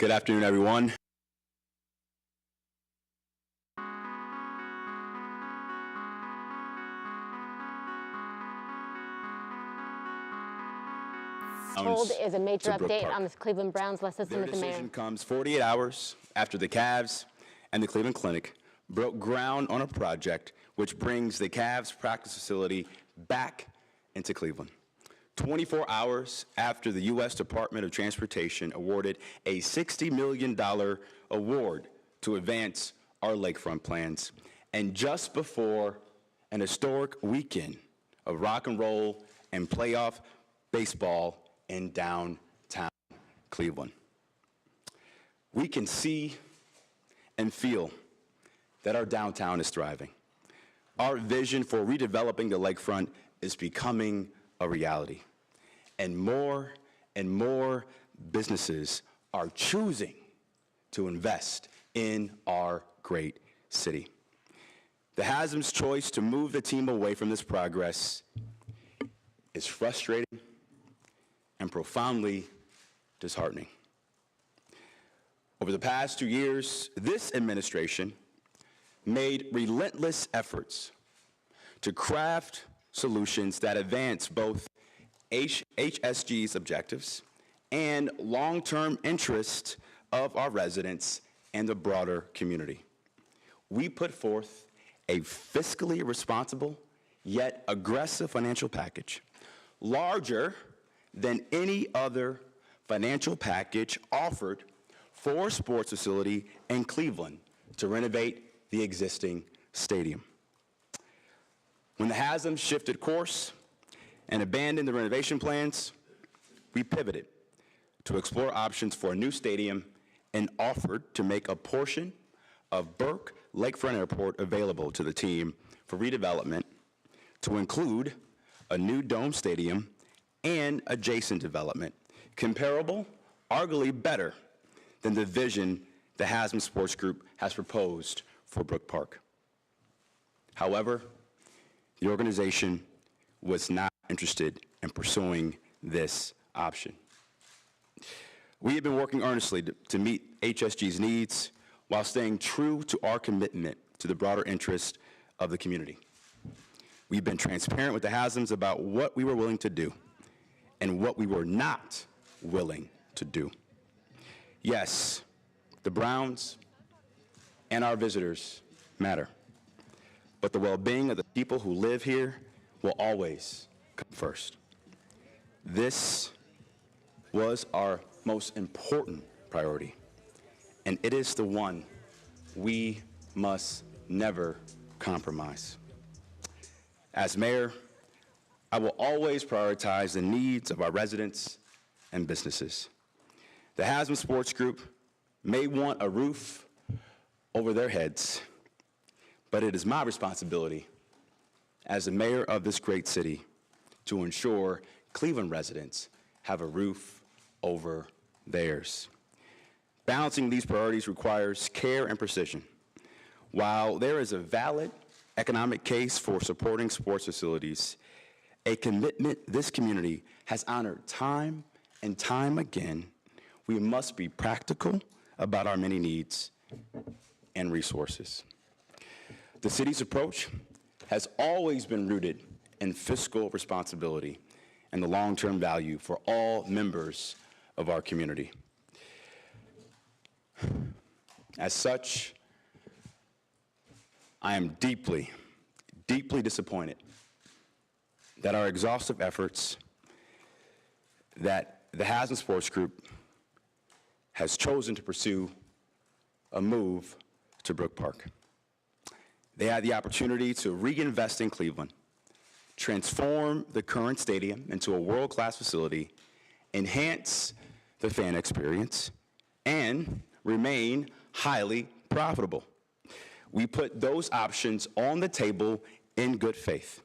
Good afternoon, everyone. Hold is a major update on the Cleveland Browns. Let's listen to the mayor. Their decision comes 48 hours after the Cavs and the Cleveland Clinic broke ground on a project which brings the Cavs practice facility back into Cleveland. 24 hours after the U.S. Department of Transportation awarded a $60 million award to advance our lakefront plans, and just before an historic weekend of rock and roll and playoff baseball in downtown Cleveland. We can see and feel that our downtown is thriving. Our vision for redeveloping the lakefront is becoming a reality. And more businesses are choosing to invest in our great city. The Haslams' choice to move the team away from this progress is frustrating and profoundly disheartening. Over the past 2 years, this administration made relentless efforts to craft solutions that advance both HSG's objectives and long-term interests of our residents and the broader community. We put forth a fiscally responsible yet aggressive financial package, larger than any other financial package offered for a sports facility in Cleveland to renovate the existing stadium. When the Haslams shifted course and abandoned the renovation plans, we pivoted to explore options for a new stadium and offered to make a portion of Brook Lakefront Airport available to the team for redevelopment to include a new dome stadium and adjacent development, comparable, arguably better, than the vision the Haslam Sports Group has proposed for Brook Park. However, the organization was not interested in pursuing this option. We have been working earnestly to meet HSG's needs while staying true to our commitment to the broader interest of the community. We've been transparent with the Haslams about what we were willing to do and what we were not willing to do. Yes, the Browns and our visitors matter, but the well-being of the people who live here will always come first. This was our most important priority, and it is the one we must never compromise. As mayor, I will always prioritize the needs of our residents and businesses. The Haslam Sports Group may want a roof over their heads, but it is my responsibility as the mayor of this great city to ensure Cleveland residents have a roof over theirs. Balancing these priorities requires care and precision. While there is a valid economic case for supporting sports facilities, a commitment this community has honored time and time again, we must be practical about our many needs and resources. The city's approach has always been rooted in fiscal responsibility and the long-term value for all members of our community. As such, I am deeply, deeply disappointed that our exhaustive efforts, that the Haslam Sports Group has chosen to pursue a move to Brook Park. They had the opportunity to reinvest in Cleveland, transform the current stadium into a world-class facility, enhance the fan experience, and remain highly profitable. We put those options on the table in good faith.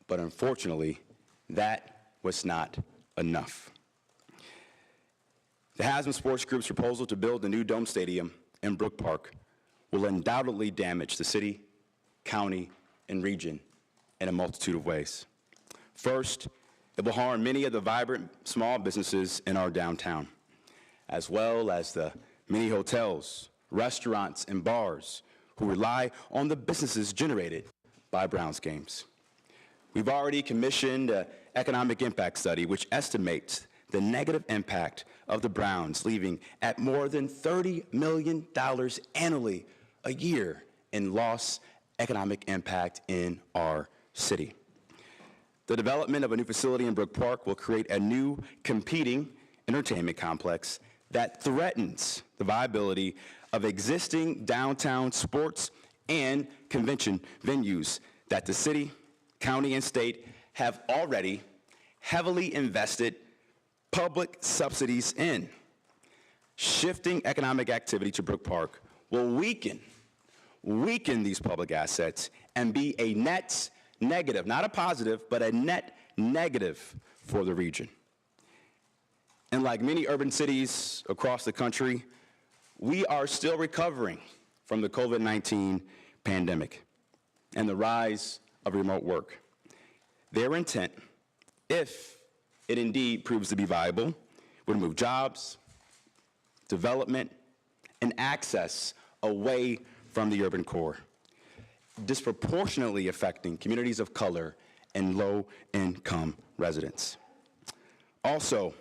But unfortunately, that was not enough. The Haslam Sports Group's proposal to build a new dome stadium in Brook Park will undoubtedly damage the city, county, and region in a multitude of ways. First, it will harm many of the vibrant small businesses in our downtown, as well as the many hotels, restaurants, and bars who rely on the businesses generated by Browns games. We've already commissioned an economic impact study which estimates the negative impact of the Browns leaving at more than $30 million annually a year in lost economic impact in our city. The development of a new facility in Brook Park will create a new competing entertainment complex that threatens the viability of existing downtown sports and convention venues that the city, county, and state have already heavily invested public subsidies in. Shifting economic activity to Brook Park will weaken these public assets and be a net negative, not a positive, but a net negative for the region. And like many urban cities across the country, we are still recovering from the COVID-19 pandemic and the rise of remote work. Their intent, if it indeed proves to be viable, would move jobs, development, and access away from the urban core, disproportionately affecting communities of color and low-income residents. Also,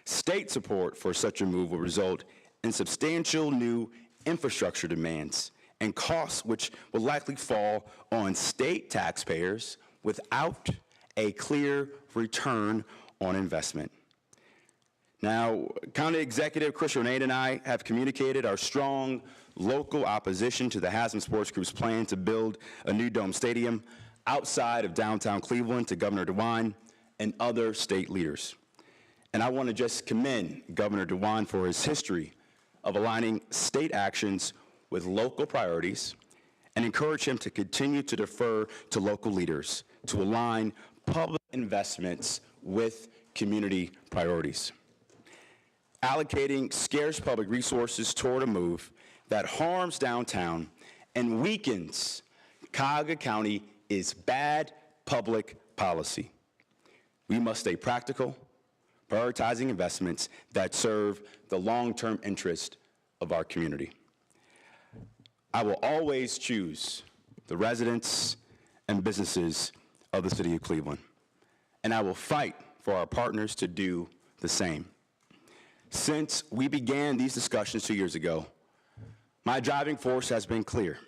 state support for such a move will result in substantial new infrastructure demands and costs which will likely fall on state taxpayers without a clear return on investment. Now, County Executive Chris Renate and I have communicated our strong local opposition to the Haslam Sports Group's plan to build a new dome stadium outside of downtown Cleveland to Governor DeWine and other state leaders. And I want to just commend Governor DeWine for his history of aligning state actions with local priorities and encourage him to continue to defer to local leaders to align public investments with community priorities. Allocating scarce public resources toward a move that harms downtown and weakens Cuyahoga County is bad public policy. We must stay practical, prioritizing investments that serve the long-term interest of our community. I will always choose the residents and businesses of the city of Cleveland, and I will fight for our partners to do the same. Since we began these discussions 2 years ago, my driving force has been clear: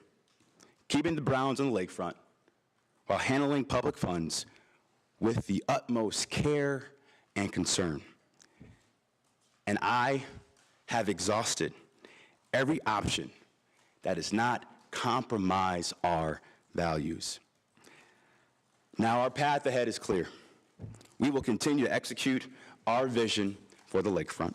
keeping the Browns on the lakefront while handling public funds with the utmost care and concern. And I have exhausted every option that does not compromise our values. Now our path ahead is clear. We will continue to execute our vision for the lakefront,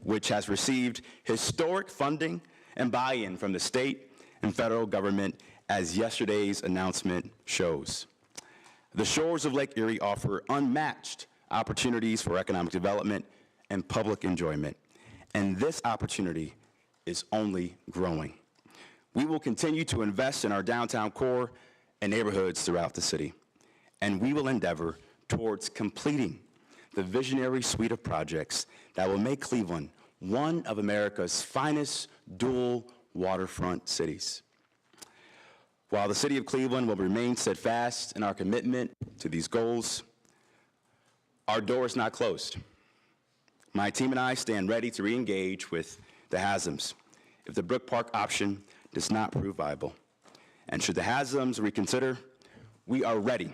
which has received historic funding and buy-in from the state and federal government, as yesterday's announcement shows. The shores of Lake Erie offer unmatched opportunities for economic development and public enjoyment, and this opportunity is only growing. We will continue to invest in our downtown core and neighborhoods throughout the city, and we will endeavor towards completing the visionary suite of projects that will make Cleveland one of America's finest dual waterfront cities. While the city of Cleveland will remain steadfast in our commitment to these goals, our door is not closed. My team and I stand ready to re-engage with the Haslams if the Brook Park option does not prove viable. And should the Haslams reconsider, we are ready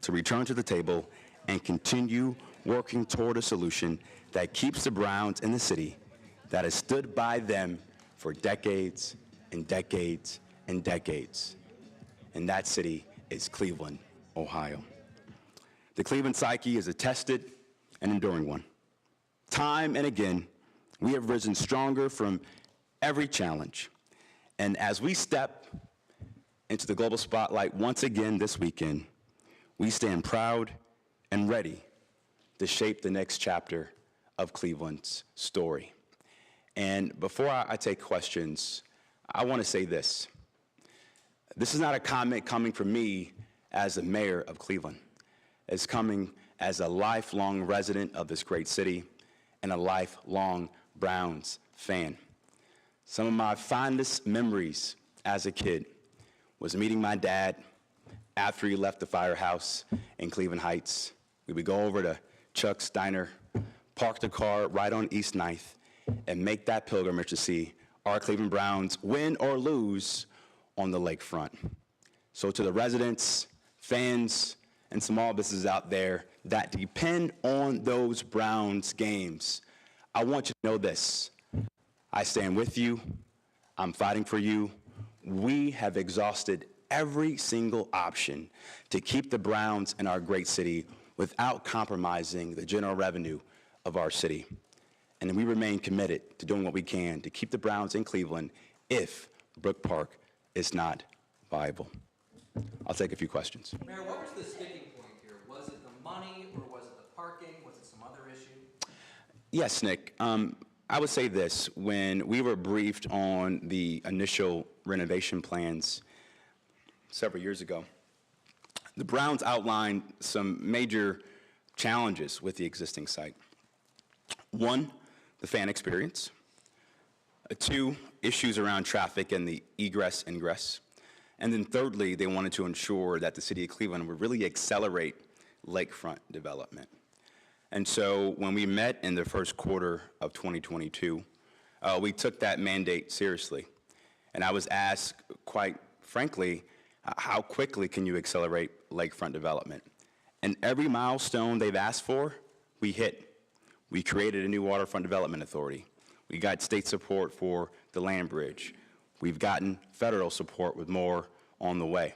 to return to the table and continue working toward a solution that keeps the Browns in the city that has stood by them for decades and decades and decades. And that city is Cleveland, Ohio. The Cleveland psyche is a tested and enduring one. Time and again, we have risen stronger from every challenge. And as we step into the global spotlight once again this weekend, we stand proud and ready to shape the next chapter of Cleveland's story. And before I take questions, I want to say this. This is not a comment coming from me as the mayor of Cleveland. It's coming as a lifelong resident of this great city and a lifelong Browns fan. Some of my fondest memories as a kid was meeting my dad after he left the firehouse in Cleveland Heights. We would go over to Chuck's Diner, park the car right on East 9th, and make that pilgrimage to see our Cleveland Browns win or lose on the lakefront. So to the residents, fans, and small businesses out there that depend on those Browns games, I want you to know this. I stand with you. I'm fighting for you. We have exhausted every single option to keep the Browns in our great city without compromising the general revenue of our city. And we remain committed to doing what we can to keep the Browns in Cleveland if Brook Park is not viable. I'll take a few questions. Mayor, what was the sticking point here? Was it the money, or was it the parking? Was it some other issue? Yes, Nick. I would say this. When we were briefed on the initial renovation plans several years ago, the Browns outlined some major challenges with the existing site. One, the fan experience. Two, issues around traffic and the egress, ingress. And then thirdly, they wanted to ensure that the city of Cleveland would really accelerate lakefront development. And so when we met in the first quarter of 2022, we took that mandate seriously. And I was asked, quite frankly, how quickly can you accelerate lakefront development? And every milestone they've asked for, we hit. We created a new waterfront development authority. We got state support for the land bridge. We've gotten federal support with more on the way.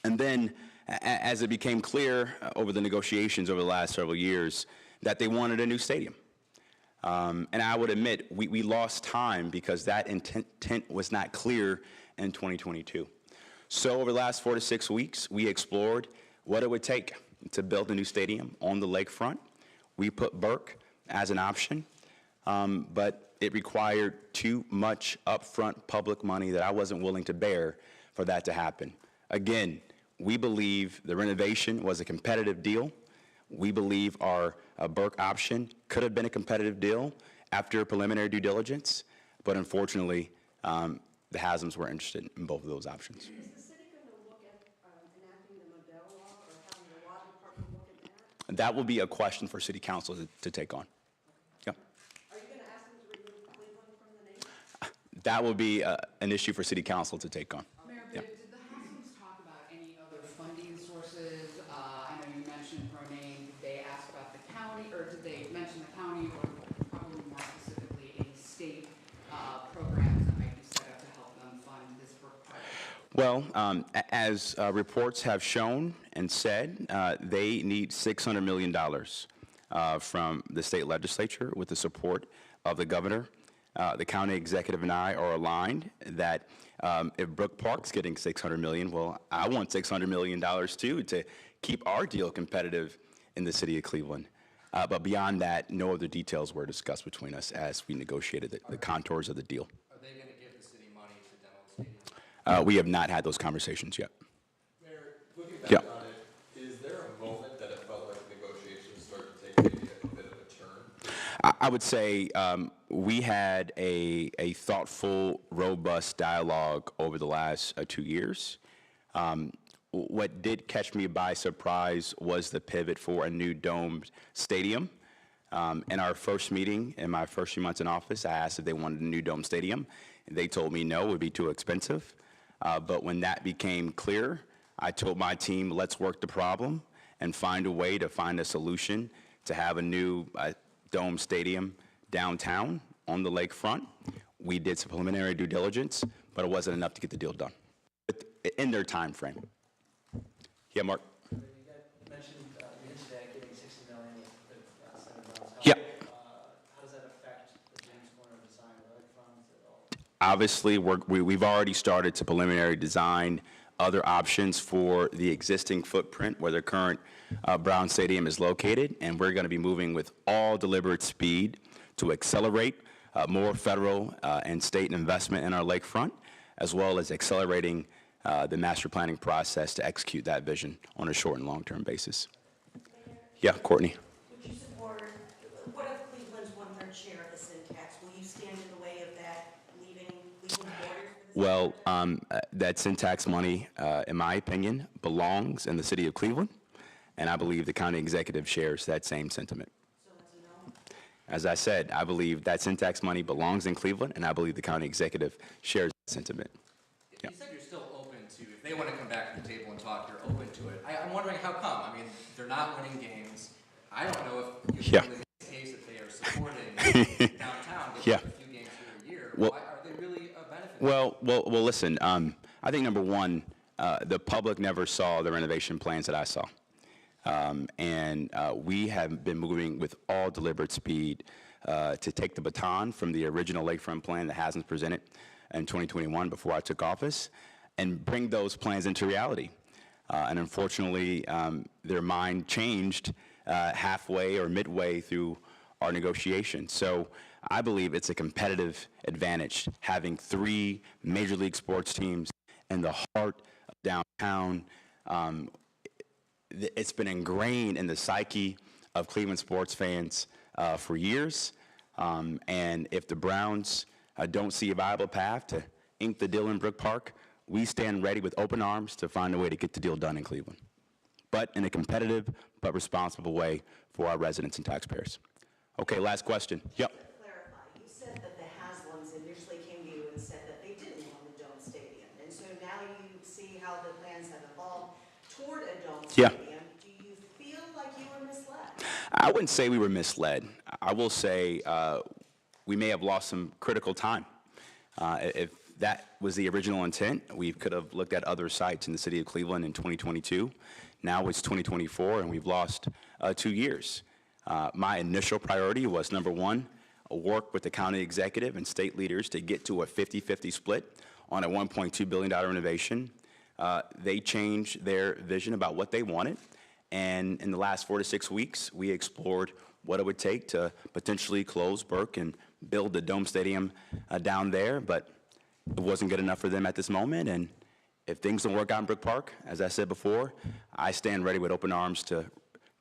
And then, as it became clear over the negotiations over the last several years, that they wanted a new stadium. And I would admit, we lost time because that intent was not clear in 2022. So over the last 4 to 6 weeks, we explored what it would take to build a new stadium on the lakefront. We put Burke as an option, but it required too much upfront public money that I wasn't willing to bear for that to happen. Again, we believe the renovation was a competitive deal. We believe our Burke option could have been a competitive deal after preliminary due diligence, but unfortunately, the Haslams were interested in both of those options. Is the city going to look at enacting the Modell law or having the law department look at that? That will be a question for City Council to take on. Yeah. Are you going to ask them to remove Cleveland from the name? That will be an issue for City Council to take on. Mayor, Yeah. did the Haslams talk about any other funding sources? I know you mentioned for a name. Did they ask about the county, or did they mention the county, or probably more specifically any state programs that might be set up to help them fund this Brook Park? Well, as reports have shown and said, they need $600 million from the state legislature with the support of the governor. The county executive and I are aligned that if Brook Park's getting $600 million, well, I want $600 million too to keep our deal competitive in the city of Cleveland. But beyond that, no other details were discussed between us as we negotiated the contours of the deal. Are they going to give the city money to demo the stadium? We have not had those conversations yet. Mayor, looking back Yeah. on it, is there a moment that it felt like negotiations started to take maybe a bit of a turn? I would say we had a thoughtful, robust dialogue over the last 2 years. What did catch me by surprise was the pivot for a new domed stadium. In our first meeting, in my first few months in office, I asked if they wanted a new dome stadium. They told me no, it would be too expensive. But when that became clear, I told my team, let's work the problem and find a way to find a solution to have a new dome stadium downtown on the lakefront. We did some preliminary due diligence, but it wasn't enough to get the deal done in their time frame. Yeah, Mark? You mentioned today getting $60 million with Senator Brown's help. Yeah. How does that affect the James Corner design of the lakefront at all? Obviously, we've already started to preliminary design other options for the existing footprint where the current Brown Stadium is located, and we're going to be moving with all deliberate speed to accelerate more federal and state investment in our lakefront, as well as accelerating the master planning process to execute that vision on a short and long-term basis. Yeah, Courtney. Would you support, what if Cleveland's 1/3 share of the syntax? Will you stand in the way of that, leaving Cleveland borders for the Well, that syntax money, in my opinion, belongs in the city of Cleveland, and I believe the county executive shares that same sentiment. So it's a no? As I said, I believe that syntax money belongs in Cleveland, and I believe the county executive shares that sentiment. You said you're still open to, if they want to come back to the table and talk, you're open to it. I'm wondering how come? I mean, they're not winning games. I don't know if you Yeah. can make the case that they are supporting downtown. They Yeah. win a few games here a year. Well- Why are they really a benefit? Well, listen, I think number one, the public never saw the renovation plans that I saw. And we have been moving with all deliberate speed to take the baton from the original lakefront plan that Haslams presented in 2021 before I took office and bring those plans into reality. And unfortunately, their mind changed halfway or midway through our negotiation. So I believe it's a competitive advantage having 3 major league sports teams in the heart of downtown. It's been ingrained in the psyche of Cleveland sports fans for years. And if the Browns don't see a viable path to ink the deal in Brook Park, we stand ready with open arms to find a way to get the deal done in Cleveland, but in a competitive but responsible way for our residents and taxpayers. Okay, last question. Yep. To clarify, you said that the Haslams initially came to you and said that they didn't want the dome stadium. And so now you see how the plans have evolved toward a dome Yeah. stadium. Do you feel like you were misled? I wouldn't say we were misled. I will say we may have lost some critical time. If that was the original intent, we could have looked at other sites in the city of Cleveland in 2022. Now it's 2024, and we've lost 2 years. My initial priority was, number one, work with the county executive and state leaders to get to a 50-50 split on a $1.2 billion renovation. They changed their vision about what they wanted, and in the last 4 to 6 weeks, we explored what it would take to potentially close Burke and build the Dome Stadium down there, but it wasn't good enough for them at this moment, and if things don't work out in Brook Park, as I said before, I stand ready with open arms to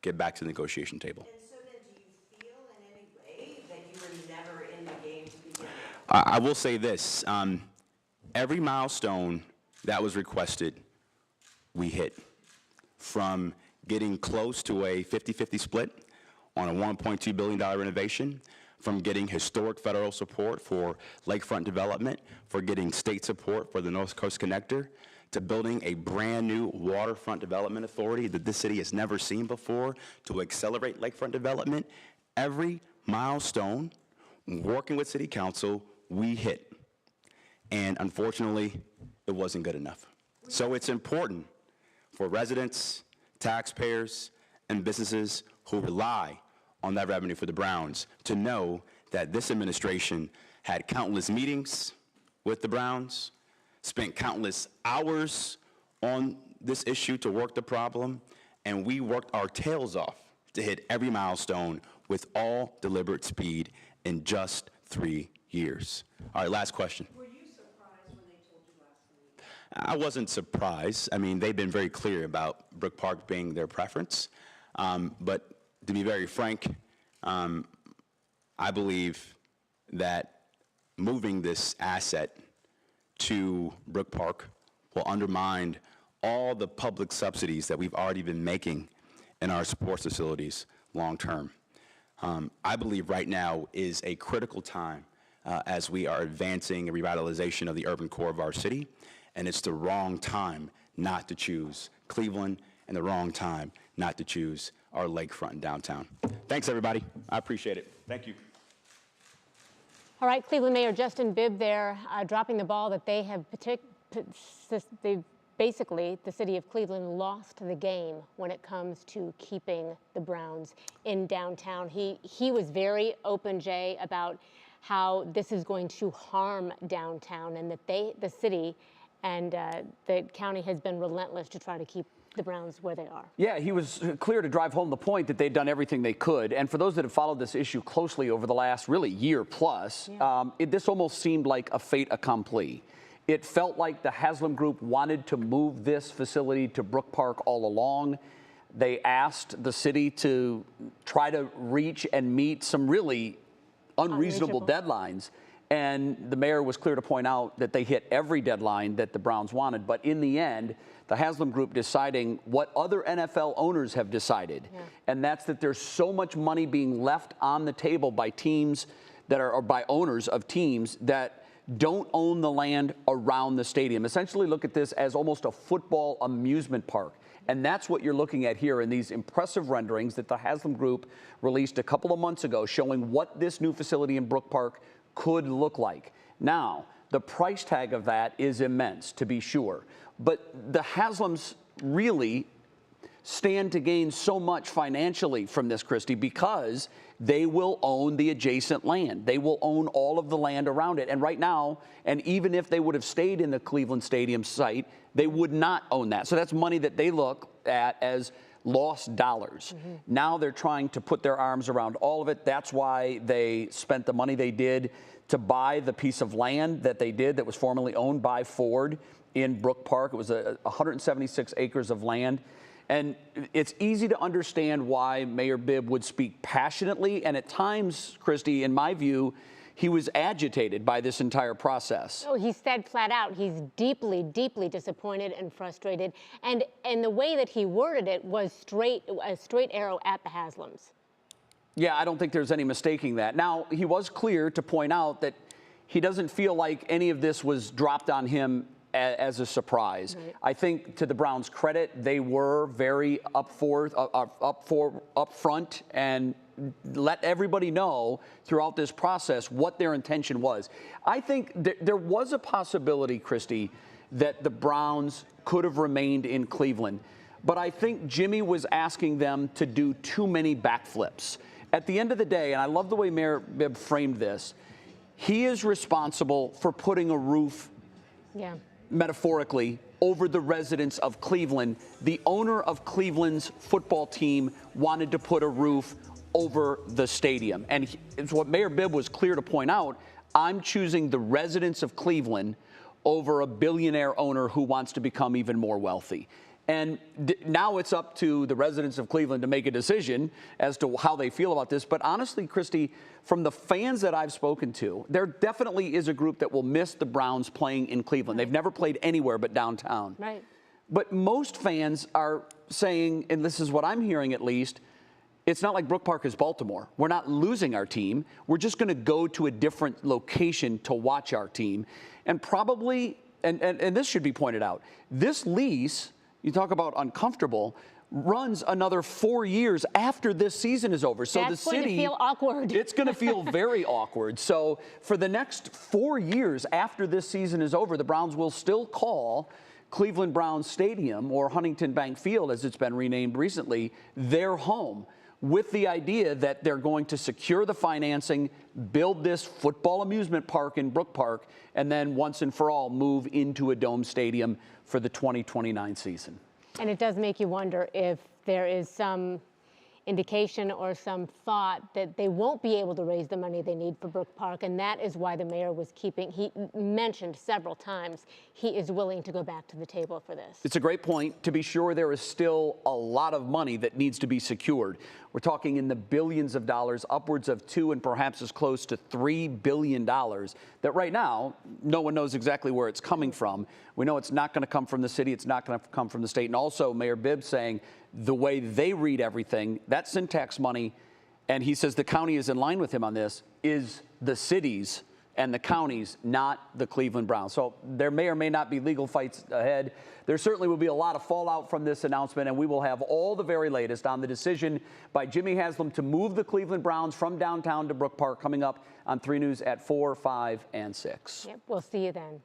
get back to the negotiation table. And so then, do you feel in any way that you were never in the game to begin with? I will say this, every milestone that was requested, we hit. From getting close to a 50-50 split on a $1.2 billion renovation, from getting historic federal support for lakefront development, for getting state support for the North Coast Connector, to building a brand new waterfront development authority that this city has never seen before to accelerate lakefront development. Every milestone, working with City Council, we hit. And unfortunately, it wasn't good enough. So it's important for residents, taxpayers, and businesses who rely on that revenue for the Browns to know that this administration had countless meetings with the Browns, spent countless hours on this issue to work the problem, and we worked our tails off to hit every milestone with all deliberate speed in just 3 years. All right, last question. Were you surprised when they told you last week? I wasn't surprised. I mean, they've been very clear about Brook Park being their preference. But to be very frank, I believe that moving this asset to Brook Park will undermine all the public subsidies that we've already been making in our sports facilities long term. I believe right now is a critical time as we are advancing a revitalization of the urban core of our city, and it's the wrong time not to choose Cleveland and the wrong time not to choose our lakefront downtown. Thanks, everybody. I appreciate it. Thank you. All right, Cleveland Mayor Justin Bibb there dropping the ball that they have basically, the city of Cleveland lost the game when it comes to keeping the Browns in downtown. He was very open, Jay, about how this is going to harm downtown and that the city and the county has been relentless to try to keep the Browns where they are. Yeah, he was clear to drive home the point that they'd done everything they could. And for those that have followed this issue closely over the last really year plus, this almost seemed like a fait accompli. It felt like the Haslam Group wanted to move this facility to Brook Park all along. They asked the city to try to reach and meet some really unreasonable deadlines. And the mayor was clear to point out that they hit every deadline that the Browns wanted. But in the end, the Haslam Group deciding what other NFL owners have decided. And that's that there's so much money being left on the table by teams that are, or by owners of teams that don't own the land around the stadium. Essentially look at this as almost a football amusement park. And that's what you're looking at here in these impressive renderings that the Haslam Group released a couple of months ago showing what this new facility in Brook Park could look like. Now, the price tag of that is immense, to be sure. But the Haslams really stand to gain so much financially from this, Christy, because they will own the adjacent land. They will own all of the land around it. And right now, and even if they would have stayed in the Cleveland Stadium site, they would not own that. So that's money that they look at as lost dollars. Now they're trying to put their arms around all of it. That's why they spent the money they did to buy the piece of land that they did that was formerly owned by Ford in Brook Park. It was 176 acres of land. And it's easy to understand why Mayor Bibb would speak passionately. And at times, Christy, in my view, he was agitated by this entire process. Oh, he said flat out, he's deeply, deeply disappointed and frustrated. And the way that he worded it was a straight arrow at the Haslams. Yeah, I don't think there's any mistaking that. Now, he was clear to point out that he doesn't feel like any of this was dropped on him as a surprise. Right. I think to the Browns' credit, they were very upfront and let everybody know throughout this process what their intention was. I think there was a possibility, Christy, that the Browns could have remained in Cleveland. but I think Jimmy was asking them to do too many backflips. At the end of the day, and I love the way Mayor Bibb framed this, he is responsible for putting a roof, metaphorically, over the residents of Cleveland. The owner of Cleveland's football team wanted to put a roof over the stadium. And it's what Mayor Bibb was clear to point out. I'm choosing the residents of Cleveland over a billionaire owner who wants to become even more wealthy. And now it's up to the residents of Cleveland to make a decision as to how they feel about this. But honestly, Christy, from the fans that I've spoken to, there definitely is a group that will miss the Browns playing in Cleveland. They've never played anywhere but downtown. Right. But most fans are saying, and this is what I'm hearing at least, it's not like Brook Park is Baltimore. We're not losing our team. We're just going to go to a different location to watch our team. And probably, and this should be pointed out, this lease, you talk about uncomfortable, runs another 4 years after this season is over. So That's the city, going to feel awkward. It's going to feel very awkward. So for the next 4 years after this season is over, the Browns will still call Cleveland Browns Stadium, or Huntington Bank Field as it's been renamed recently, their home, with the idea that they're going to secure the financing, build this football amusement park in Brook Park, and then once and for all move into a dome stadium for the 2029 season. And it does make you wonder if there is some indication or some thought that they won't be able to raise the money they need for Brook Park, and that is why the mayor was keeping, he mentioned several times, he is willing to go back to the table for this. It's a great point. To be sure, there is still a lot of money that needs to be secured. We're talking in the billions of dollars, upwards of $2 and perhaps as close to $3 billion that right now, no one knows exactly where it's coming from. We know it's not going to come from the city. It's not going to come from the state. And also, Mayor Bibb saying the way they read everything, that syntax money, and he says the county is in line with him on this, is the cities and the counties, not the Cleveland Browns. So there may or may not be legal fights ahead. There certainly will be a lot of fallout from this announcement, and we will have all the very latest on the decision by Jimmy Haslam to move the Cleveland Browns from downtown to Brook Park coming up on 3 News at 4, 5, and 6. Yep, we'll see you then.